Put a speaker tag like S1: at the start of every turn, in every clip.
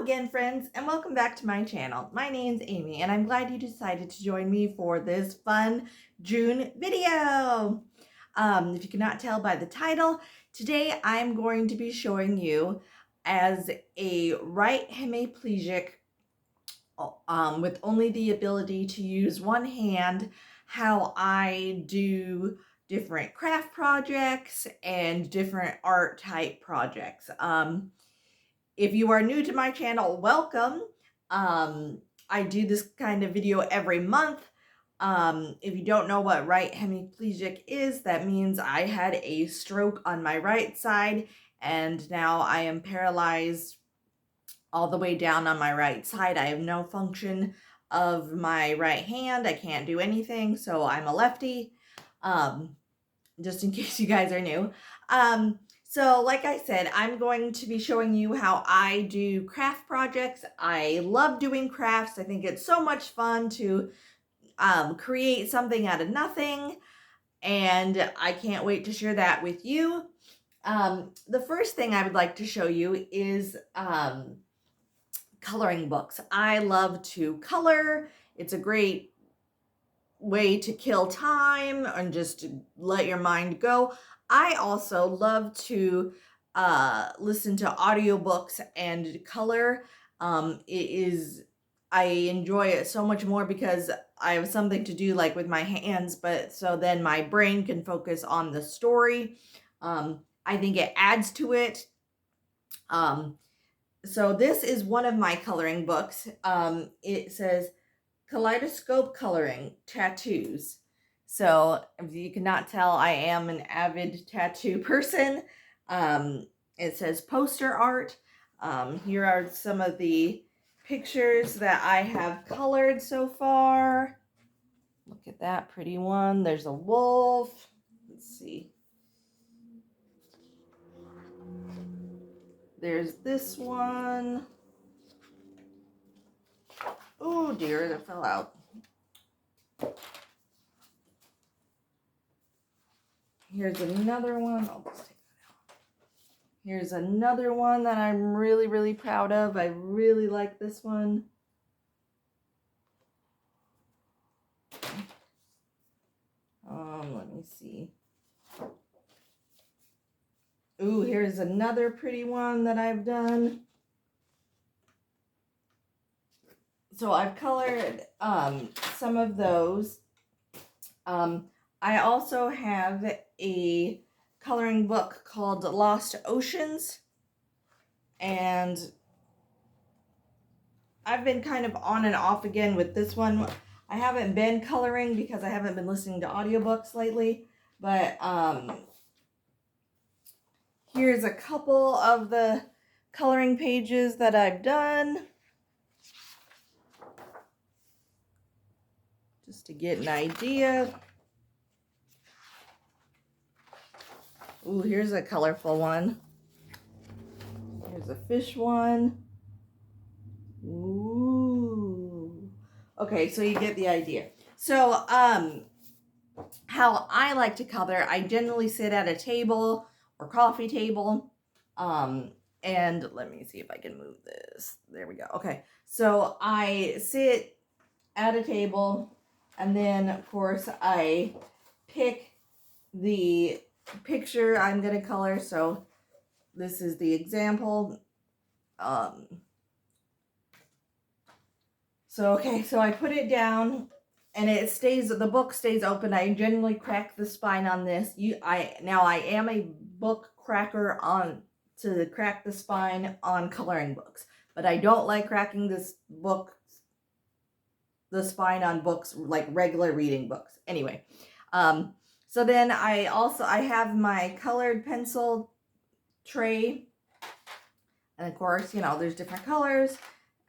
S1: again, friends, and welcome back to my channel. My name's Amy, and I'm glad you decided to join me for this fun June video. If you cannot tell by the title, today I'm going to be showing you as a right hemiplegic with only the ability to use one hand, how I do different craft projects and different art type projects. If you are new to my channel, welcome. I do this kind of video every month. If you don't know what right hemiplegic is, that means I had a stroke on my right side and now I am paralyzed all the way down on my right side. I have no function of my right hand. I can't do anything, so I'm a lefty. Just in case you guys are new. So like I said, I'm going to be showing you how I do craft projects. I love doing crafts. I think it's so much fun to create something out of nothing, and I can't wait to share that with you. The first thing I would like to show you is coloring books. I love to color. It's a great way to kill time and just to let your mind go. I also love to listen to audiobooks and color. I enjoy it so much more because I have something to do like with my hands, but so then my brain can focus on the story. I think it adds to it. So this is one of my coloring books. It says Kaleidoscope Coloring Tattoos. So if you cannot tell, I am an avid tattoo person. It says poster art. Here are some of the pictures that I have colored so far. Look at that pretty one. There's a wolf. Let's see. There's this one. Oh dear, that fell out. Here's another one. I'll just take that out. Here's another one that I'm really, really proud of. I really like this one. Let me see. Ooh, here's another pretty one that I've done. So I've colored some of those. I also have a coloring book called Lost Oceans, and I've been kind of on and off again with this one. I haven't been coloring because I haven't been listening to audiobooks lately, but here's a couple of the coloring pages that I've done, just to get an idea. Ooh, here's a colorful one. Here's a fish one. Ooh. Okay, so you get the idea. So, how I like to color, I generally sit at a table or coffee table. And let me see if I can move this. There we go. Okay, so I sit at a table, and then, of course, I pick the picture I'm going to color. So this is the example. So I put it down and the book stays open. I generally crack the spine on this. I am a book cracker to crack the spine on coloring books, but I don't like cracking the spine on books like regular reading books. Anyway, so then I have my colored pencil tray, and of course, there's different colors,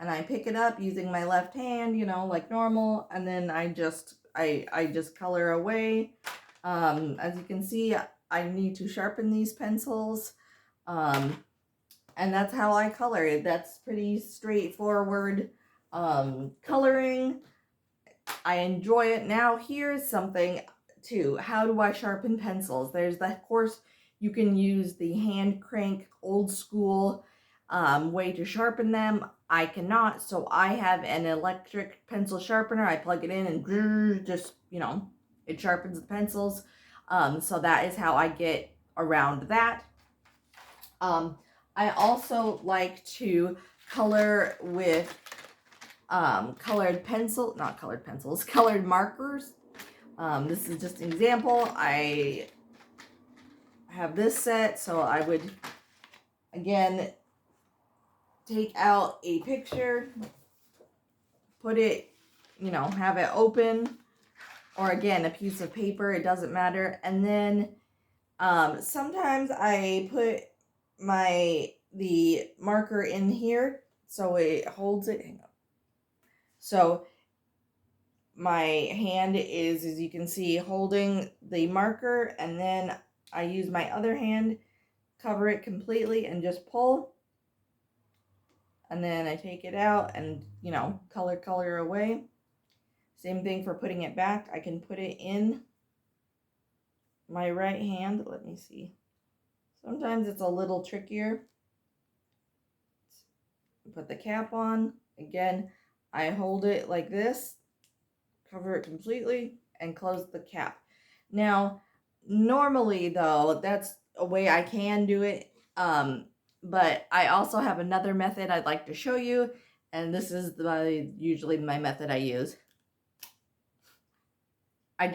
S1: and I pick it up using my left hand, like normal, and then I just color away. As you can see, I need to sharpen these pencils, and that's how I color. That's pretty straightforward coloring. I enjoy it. Now here's something too. How do I sharpen pencils? There's of course, you can use the hand crank old school way to sharpen them. I cannot, so I have an electric pencil sharpener. I plug it in and just, it sharpens the pencils. So that is how I get around that. I also like to color with colored markers. This is just an example. I have this set, so I would, again, take out a picture, put it, have it open, or again, a piece of paper, it doesn't matter. And then sometimes I put the marker in here so it holds it. Hang on. So my hand is, as you can see, holding the marker, and then I use my other hand, cover it completely, and just pull. And then I take it out and, color away. Same thing for putting it back. I can put it in my right hand. Let me see. Sometimes it's a little trickier. Put the cap on. Again, I hold it like this, cover it completely, and close the cap. Now, normally though, that's a way I can do it. But I also have another method I'd like to show you, and this is usually my method I use. I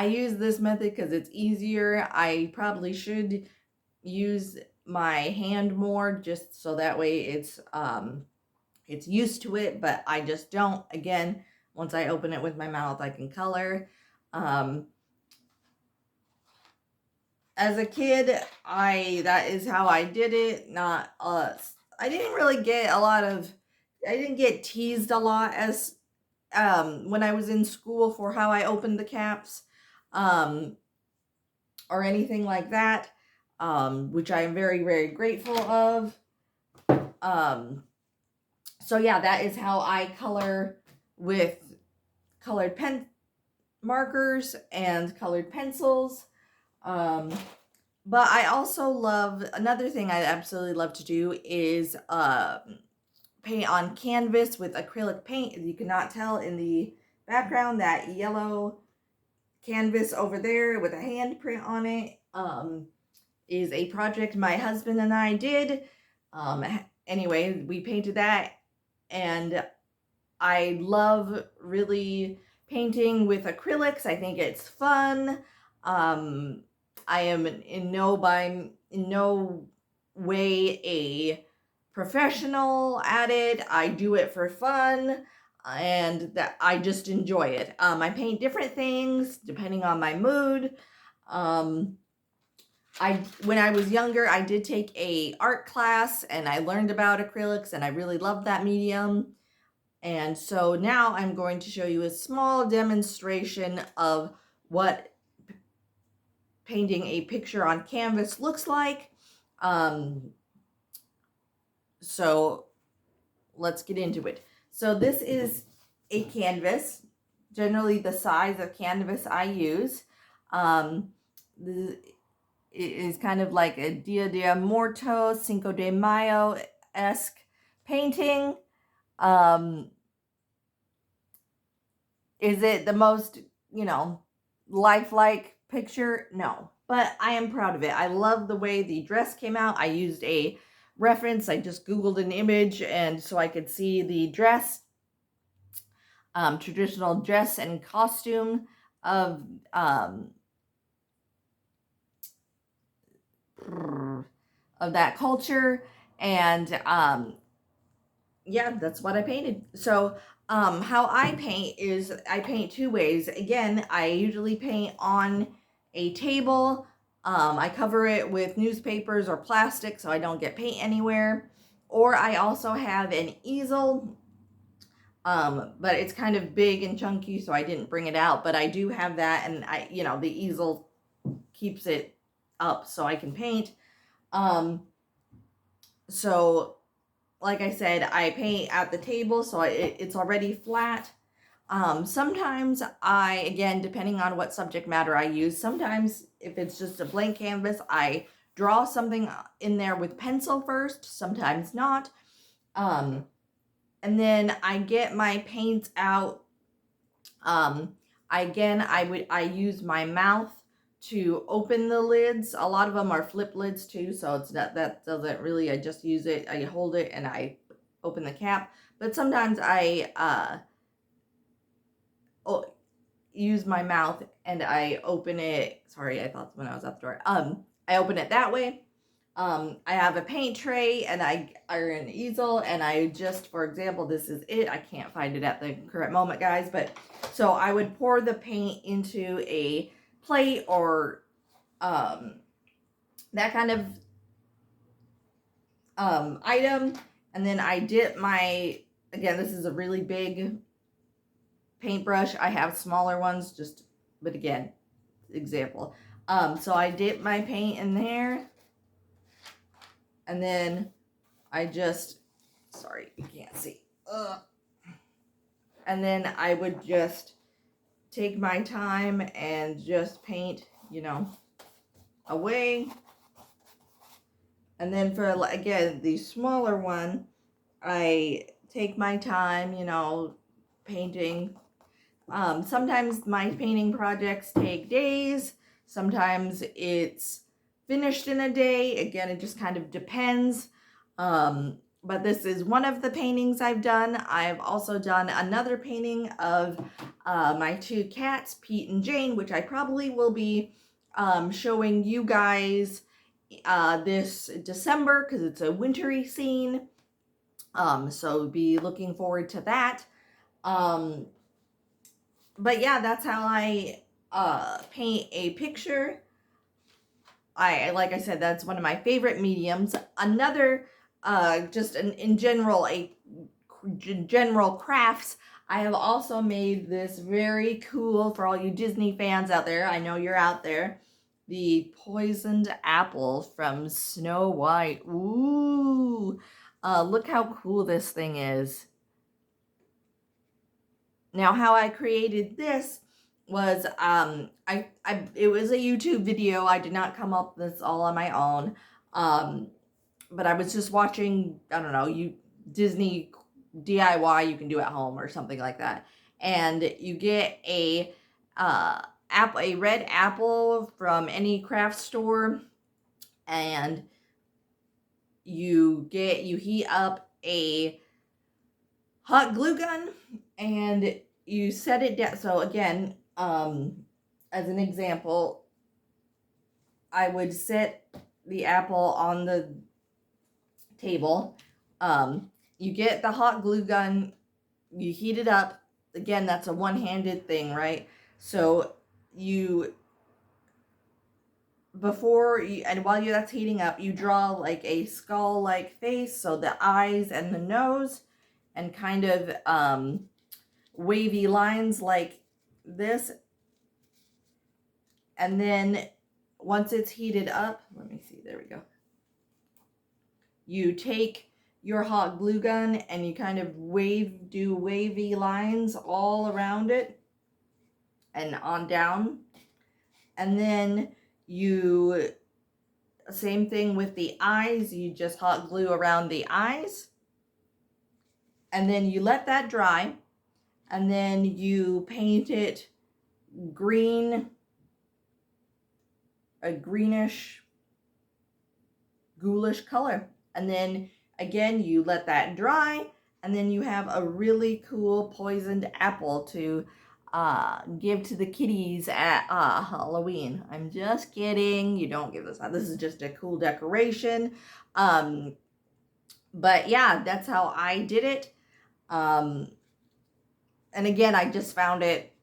S1: use this method because it's easier. I probably should use my hand more, just so that way it's used to it, but I just don't. Again, once I open it with my mouth, I can color. As a kid, that is how I did it. I didn't really get I didn't get teased a lot as when I was in school for how I opened the caps, or anything like that, which I am very, very grateful of. So yeah, that is how I color with colored pen markers and colored pencils. But I also love, another thing I absolutely love to do is paint on canvas with acrylic paint. You cannot tell in the background, that yellow canvas over there with a handprint on it is a project my husband and I did. Anyway, we painted that, and I love really painting with acrylics. I think it's fun. I am in no way a professional at it. I do it for fun, and that I just enjoy it. I paint different things depending on my mood. When I was younger, I did take a art class, and I learned about acrylics, and I really loved that medium. And so now I'm going to show you a small demonstration of what painting a picture on canvas looks like. So let's get into it. So this is a canvas, generally the size of canvas I use. It is kind of like a Dia de Muertos, Cinco de Mayo-esque painting. Is it the most, lifelike picture? No, but I am proud of it. I love the way the dress came out. I used a reference. I just Googled an image, and so I could see the dress, traditional dress and costume of that culture. And yeah, that's what I painted. So how I paint is I paint two ways. Again, I usually paint on a table. I cover it with newspapers or plastic so I don't get paint anywhere. Or I also have an easel, but it's kind of big and chunky, so I didn't bring it out. But I do have that, and the easel keeps it up so I can paint. So like I said, I paint at the table, so it's already flat. Sometimes again, depending on what subject matter I use, sometimes if it's just a blank canvas, I draw something in there with pencil first, sometimes not. And then I get my paints out. I use my mouth to open the lids. A lot of them are flip lids too, so it's not, that doesn't really, I just use it, I hold it and I open the cap. But sometimes I use my mouth and I open it. Sorry, I thought when I was at the door. I open it that way. I have a paint tray and or an easel, and I just, for example, this is it. I can't find it at the current moment, guys, but so I would pour the paint into a plate or that kind of item, and then I dip my, again, this is a really big paintbrush. I have smaller ones, just, but again, example. So I dip my paint in there, and then I just, sorry, you can't see. And then I would just take my time and just paint, you know, away. And then for, again, the smaller one, I take my time, you know, painting. Sometimes my painting projects take days. Sometimes it's finished in a day. Again, it just kind of depends. But this is one of the paintings I've done. I've also done another painting of my two cats, Pete and Jane, which I probably will be showing you guys this December because it's a wintry scene. So be looking forward to that. But yeah, that's how I paint a picture. Like I said, that's one of my favorite mediums. Another, just in general, general crafts, I have also made this very cool, for all you Disney fans out there, I know you're out there, the poisoned apple from Snow White. Ooh, look how cool this thing is. Now, how I created this was, it was a YouTube video. I did not come up with this all on my own. But I was just watching, I don't know, Disney DIY you can do at home or something like that. And you get a red apple from any craft store, and you heat up a hot glue gun and you set it down. So again, as an example, I would set the apple on the table. You get the hot glue gun, you heat it up. Again, that's a one-handed thing, right? So while that's heating up, you draw like a skull-like face, so the eyes and the nose, and kind of wavy lines like this. And then once it's heated up, let me see, there we go. You take your hot glue gun and you kind of do wavy lines all around it and on down. And then same thing with the eyes, you just hot glue around the eyes. And then you let that dry, and then you paint it a greenish, ghoulish color. And then again, you let that dry, and then you have a really cool poisoned apple to give to the kitties at Halloween. I'm just kidding. You don't give this out. This is just a cool decoration. But yeah, that's how I did it. And again, I just found it,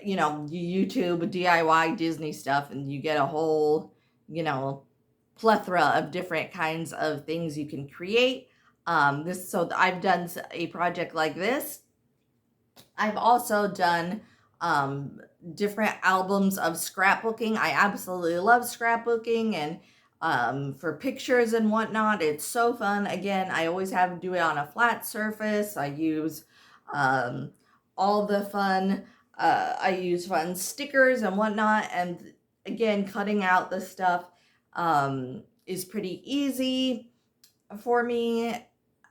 S1: you know, YouTube DIY Disney stuff, and you get a whole, you know, plethora of different kinds of things you can create. So I've done a project like this. I've also done different albums of scrapbooking. I absolutely love scrapbooking, and for pictures and whatnot, it's so fun. Again, I always have to do it on a flat surface. I use all the fun, I use fun stickers and whatnot, and again, cutting out the stuff is pretty easy for me.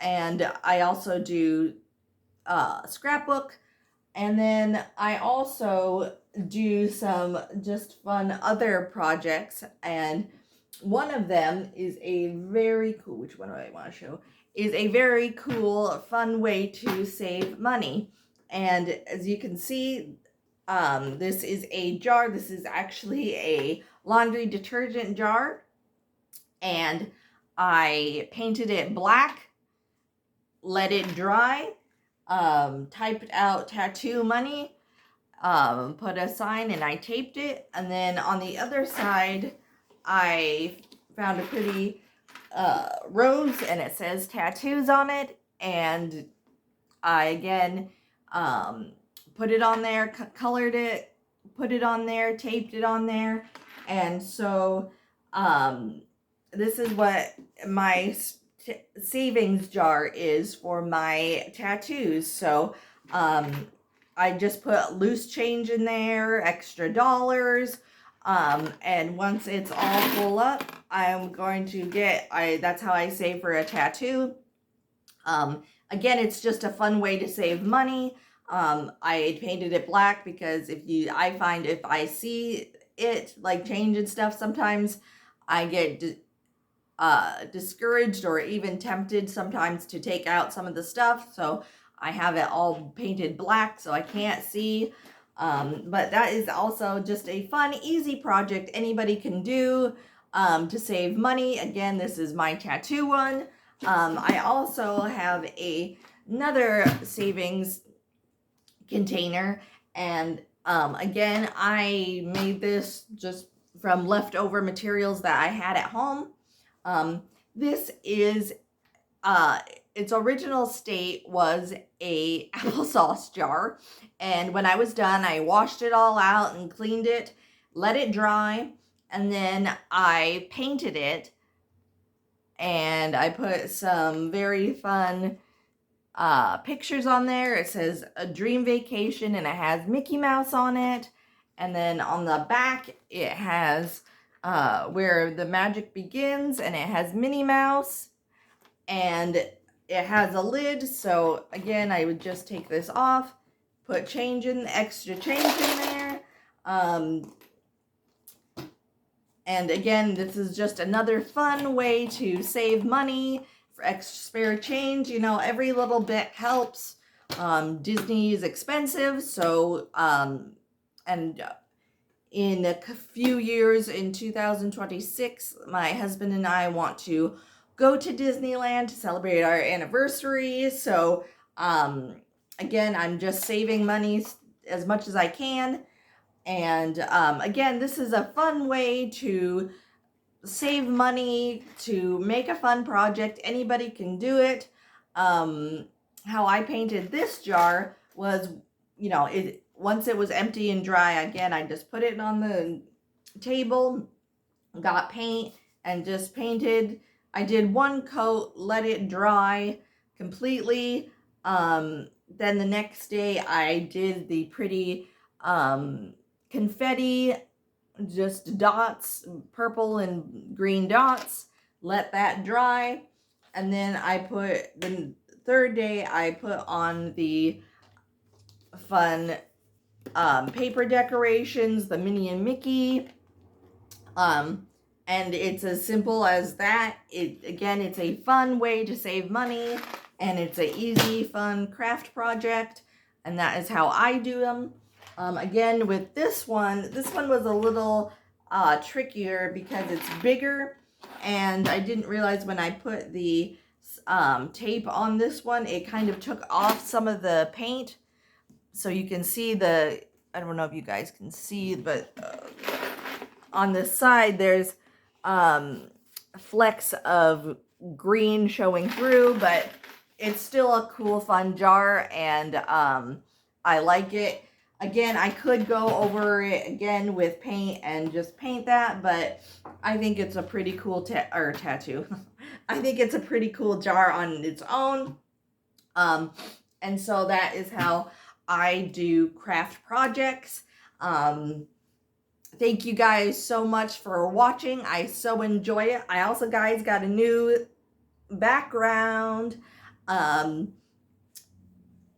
S1: And I also do scrapbook. And then I also do some just fun other projects. And one of them is a very cool, which one do I want to show? Is a very cool, fun way to save money. And as you can see, this is a jar. This is actually a laundry detergent jar. And I painted it black, let it dry, typed out tattoo money, put a sign, and I taped it. And then on the other side, I found a pretty rose, and it says tattoos on it. And I again put it on there, colored it, put it on there, taped it on there. And so this is what my savings jar is for my tattoos. So I just put loose change in there, extra dollars, and once it's all full up, I'm going to get, that's how I save for a tattoo. Again, it's just a fun way to save money. I painted it black because I find if I see it like change and stuff, sometimes I get discouraged or even tempted sometimes to take out some of the stuff. So I have it all painted black so I can't see. But that is also just a fun, easy project anybody can do to save money. Again, this is my tattoo one. I also have another savings container, and again, I made this just from leftover materials that I had at home. This is its original state was a applesauce jar, and when I was done, I washed it all out and cleaned it, let it dry, and then I painted it, and I put some very fun pictures on there. It says a dream vacation, and it has Mickey Mouse on it. And then on the back, it has where the magic begins, and it has Minnie Mouse, and it has a lid. So again, I would just take this off, put extra change in there. And again, this is just another fun way to save money for extra spare change. You know, every little bit helps. Disney is expensive, so and in a few years, in 2026, my husband and I want to go to Disneyland to celebrate our anniversary. So again, I'm just saving money as much as I can. And again, this is a fun way to save money, to make a fun project. Anybody can do it. How I painted this jar was, you know, once it was empty and dry, again, I just put it on the table, got paint, and just painted. I did one coat, let it dry completely. Then the next day, I did the pretty confetti, just dots, purple and green dots, let that dry. And then the third day, I put on the fun paper decorations, the Minnie and Mickey. And it's as simple as that. Again, it's a fun way to save money, and it's an easy, fun craft project, and that is how I do them. Again, with this one was a little trickier because it's bigger, and I didn't realize when I put the tape on this one, it kind of took off some of the paint. So you can see I don't know if you guys can see, but on this side, there's flecks of green showing through, but it's still a cool, fun jar, and I like it. Again, I could go over it again with paint and just paint that, but I think it's a pretty cool tattoo. I think it's a pretty cool jar on its own. And so that is how I do craft projects. thank you guys so much for watching. I so enjoy it. I also, guys, got a new background.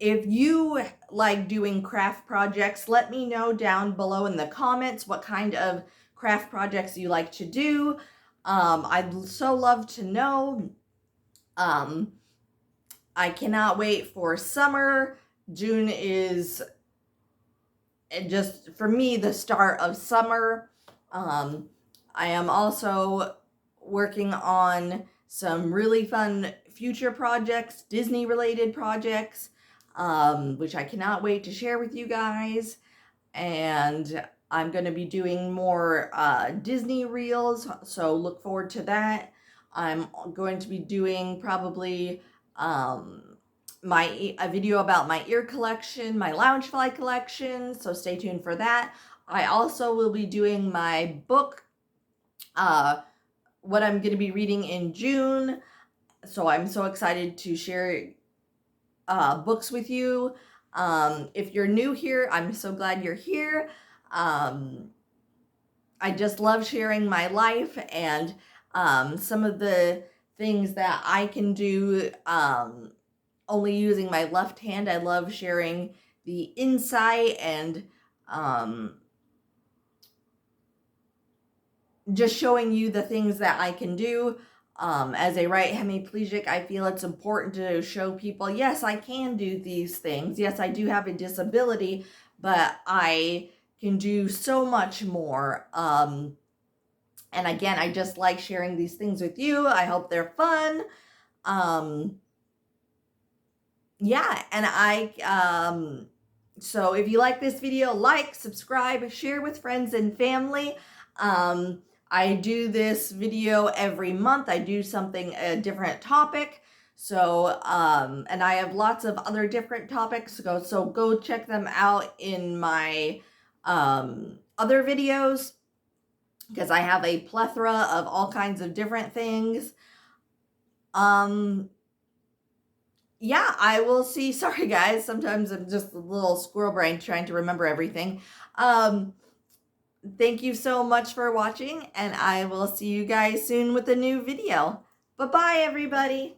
S1: If you like doing craft projects, let me know down below in the comments what kind of craft projects you like to do. I'd so love to know. I cannot wait for summer. June is just, for me, the start of summer. I am also working on some really fun future projects, Disney related projects, which I cannot wait to share with you guys. And I'm going to be doing more Disney reels, so look forward to that. I'm going to be doing probably a video about my ear collection, my Loungefly collection, so stay tuned for that. I also will be doing my book, what I'm going to be reading in June, so I'm so excited to share books with you. If you're new here, I'm so glad you're here. I just love sharing my life and some of the things that I can do only using my left hand. I love sharing the insight and just showing you the things that I can do. As a right hemiplegic, I feel it's important to show people, yes, I can do these things. Yes, I do have a disability, but I can do so much more. And again, I just like sharing these things with you. I hope they're fun. Yeah, and so if you like this video, like, subscribe, share with friends and family. I do this video every month. I do something, a different topic. So, and I have lots of other different topics. So go check them out in my other videos, because I have a plethora of all kinds of different things. Yeah, I will see. Sorry, guys. Sometimes I'm just a little squirrel brain trying to remember everything. Thank you so much for watching, and I will see you guys soon with a new video. Bye-bye, everybody.